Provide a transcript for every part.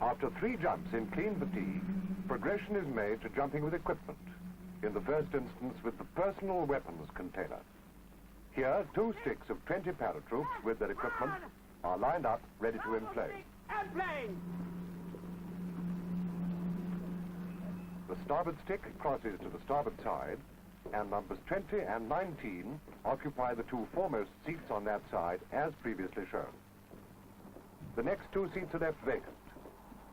After 3 jumps in clean fatigue, progression is made to jumping with equipment, in the first instance with the personal weapons container. Here, 2 sticks of 20 paratroops with their equipment are lined up, ready to inflate. Airplane! The starboard stick crosses to the starboard side, and numbers 20 and 19 occupy the 2 foremost seats on that side, as previously shown. The next 2 seats are left vacant,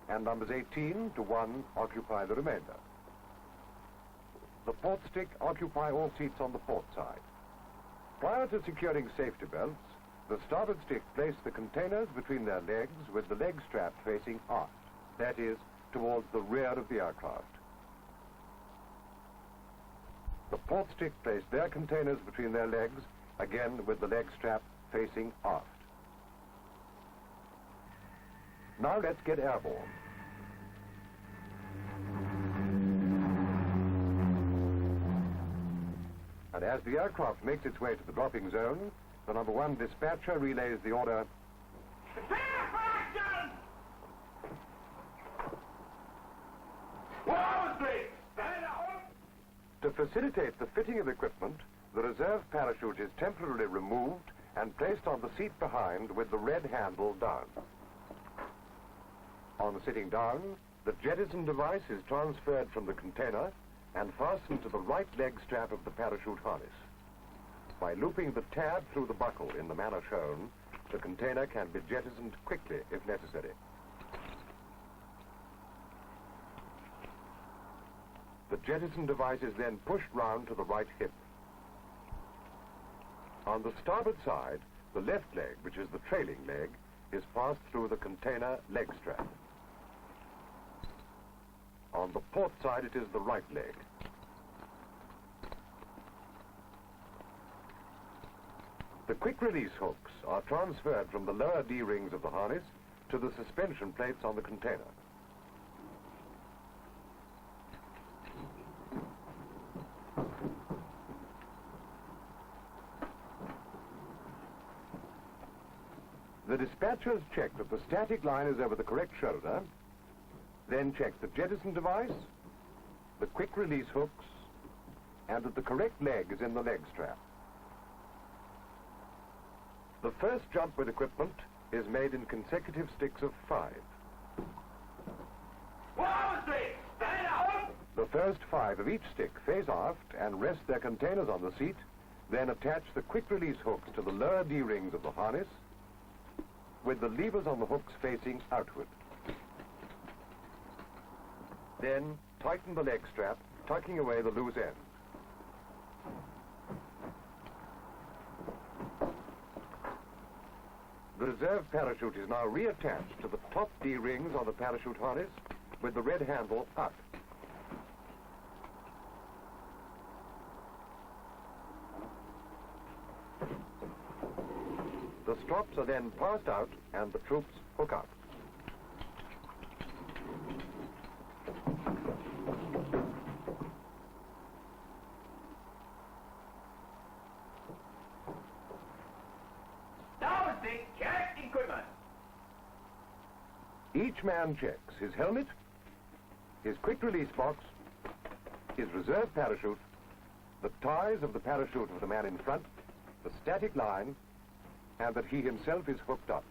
and numbers 18 to 1 occupy the remainder. The port stick occupy all seats on the port side. Prior to securing safety belts, the starboard stick place the containers between their legs with the leg strap facing aft, that is, towards the rear of the aircraft. The port stick place their containers between their legs, again with the leg strap facing aft. Now let's get airborne. And as the aircraft makes its way to the dropping zone, the number 1 dispatcher relays the order, Prepare for action! To facilitate the fitting of equipment, the reserve parachute is temporarily removed and placed on the seat behind with the red handle down. On sitting down, the jettison device is transferred from the container and fastened to the right leg strap of the parachute harness. By looping the tab through the buckle in the manner shown, the container can be jettisoned quickly if necessary. The jettison device is then pushed round to the right hip. On the starboard side, the left leg, which is the trailing leg, is passed through the container leg strap. On the port side, it is the right leg. The quick-release hooks are transferred from the lower D-rings of the harness to the suspension plates on the container. The dispatchers check that the static line is over the correct shoulder, then check the jettison device, the quick-release hooks, and that the correct leg is in the leg strap. The first jump with equipment is made in consecutive sticks of 5. Stand up! The first 5 of each stick face aft and rest their containers on the seat, then attach the quick-release hooks to the lower D-rings of the harness, with the levers on the hooks facing outward. Then tighten the leg strap, tucking away the loose end. The reserve parachute is now reattached to the top D-rings on the parachute harness with the red handle up. The strops are then passed out and the troops hook up. Check equipment. Each man checks his helmet, his quick-release box, his reserve parachute, the ties of the parachute of the man in front, the static line, and that he himself is hooked up.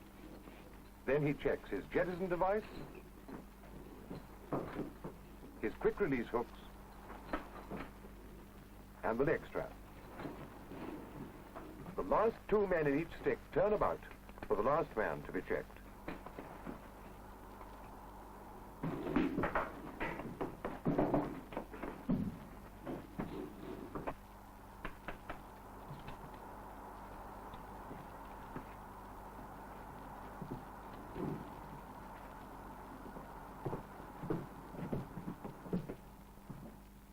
Then he checks his jettison device, his quick-release hooks, and the leg strap. The last 2 men in each stick turn about for the last man to be checked.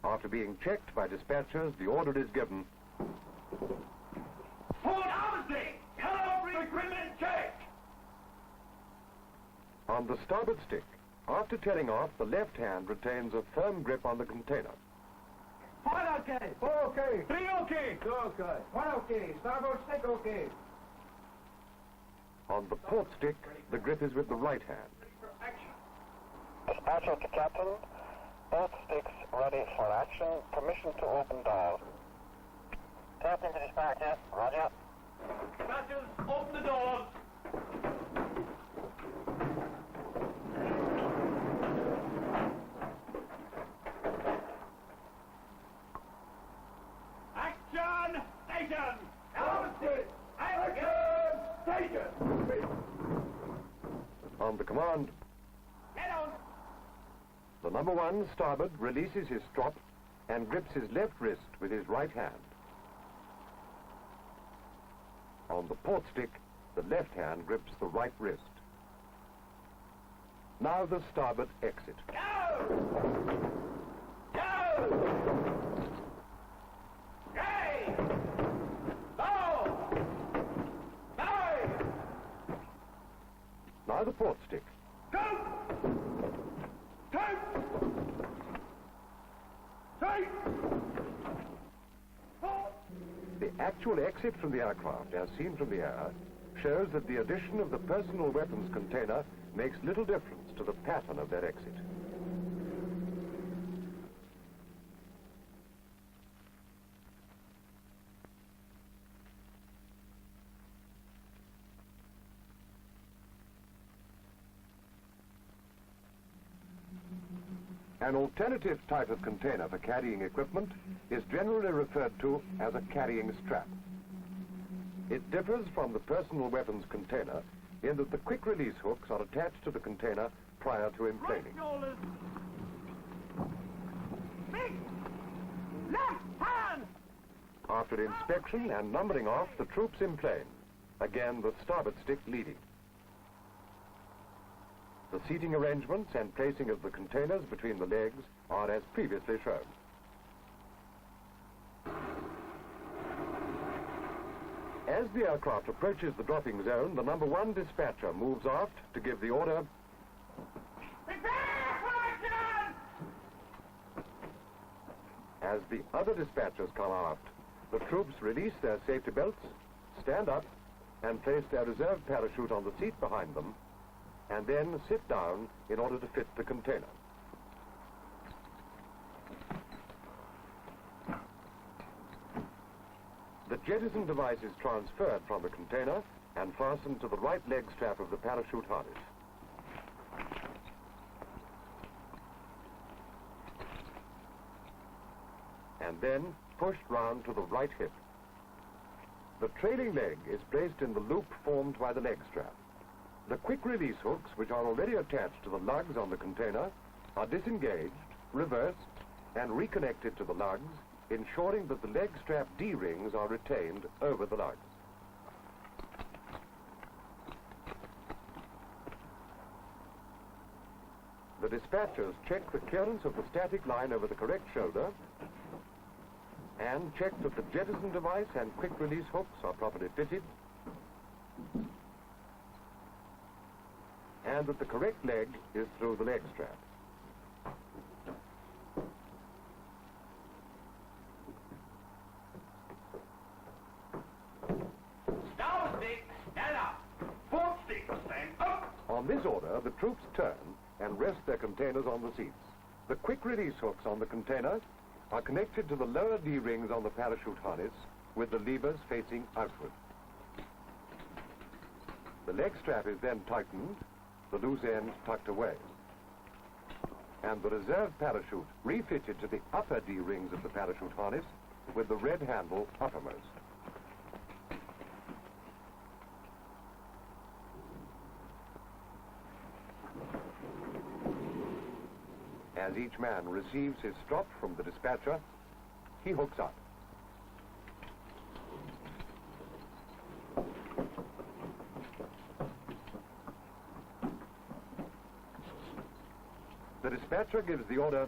After being checked by dispatchers, the order is given. On the starboard stick, after turning off, the left hand retains a firm grip on the container. 1 okay. 4 okay. 3 okay. 2 okay. 1 okay. Starboard stick okay. On the port stick, the grip is with the right hand. Dispatcher to Captain. Both sticks ready for action. Permission to open doors. Captain to dispatcher. Roger. Dispatchers, open the doors. Action! Station! Action! Station! On the command, Get on! the number 1 starboard releases his strop and grips his left wrist with his right hand. On the port stick, the left hand grips the right wrist. Now the starboard exit. Go! Go! Hey! Go! Hey! Now the port stick. Go! Take! Take! The actual exit from the aircraft, as seen from the air, shows that the addition of the personal weapons container makes little difference to the pattern of that exit. An alternative type of container for carrying equipment is generally referred to as a carrying strap. It differs from the personal weapons container in that the quick-release hooks are attached to the container prior to Right inflating. shoulders! Big! Left hand! After inspection and numbering off, the troops emplane. Again, the starboard stick leading. The seating arrangements and placing of the containers between the legs are as previously shown. As the aircraft approaches the dropping zone, the number 1 dispatcher moves aft to give the order, Prepare for action! as the other dispatchers come aft, the troops release their safety belts, stand up, and place their reserve parachute on the seat behind them, and then sit down in order to fit the container. The jettison device is transferred from the container and fastened to the right leg strap of the parachute harness. And then pushed round to the right hip. The trailing leg is placed in the loop formed by the leg strap. The quick-release hooks, which are already attached to the lugs on the container, are disengaged, reversed, and reconnected to the lugs, ensuring that the leg strap D-rings are retained over the lugs. The dispatchers check the clearance of the static line over the correct shoulder and check that the jettison device and quick-release hooks are properly fitted and that the correct leg is through the leg strap. Starboard stick, stand up. Port stick, stand up. On this order, the troops turn and rest their containers on the seats. The quick-release hooks on the container are connected to the lower D-rings on the parachute harness with the levers facing outward. The leg strap is then tightened, the loose end tucked away, and the reserve parachute refitted to the upper D-rings of the parachute harness with the red handle uppermost. As each man receives his strop from the dispatcher, he hooks up. The dispatcher gives the order,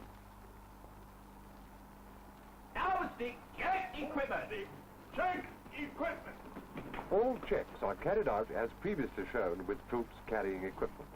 Starboard stick, check equipment. Check equipment. all checks are carried out as previously shown with troops carrying equipment.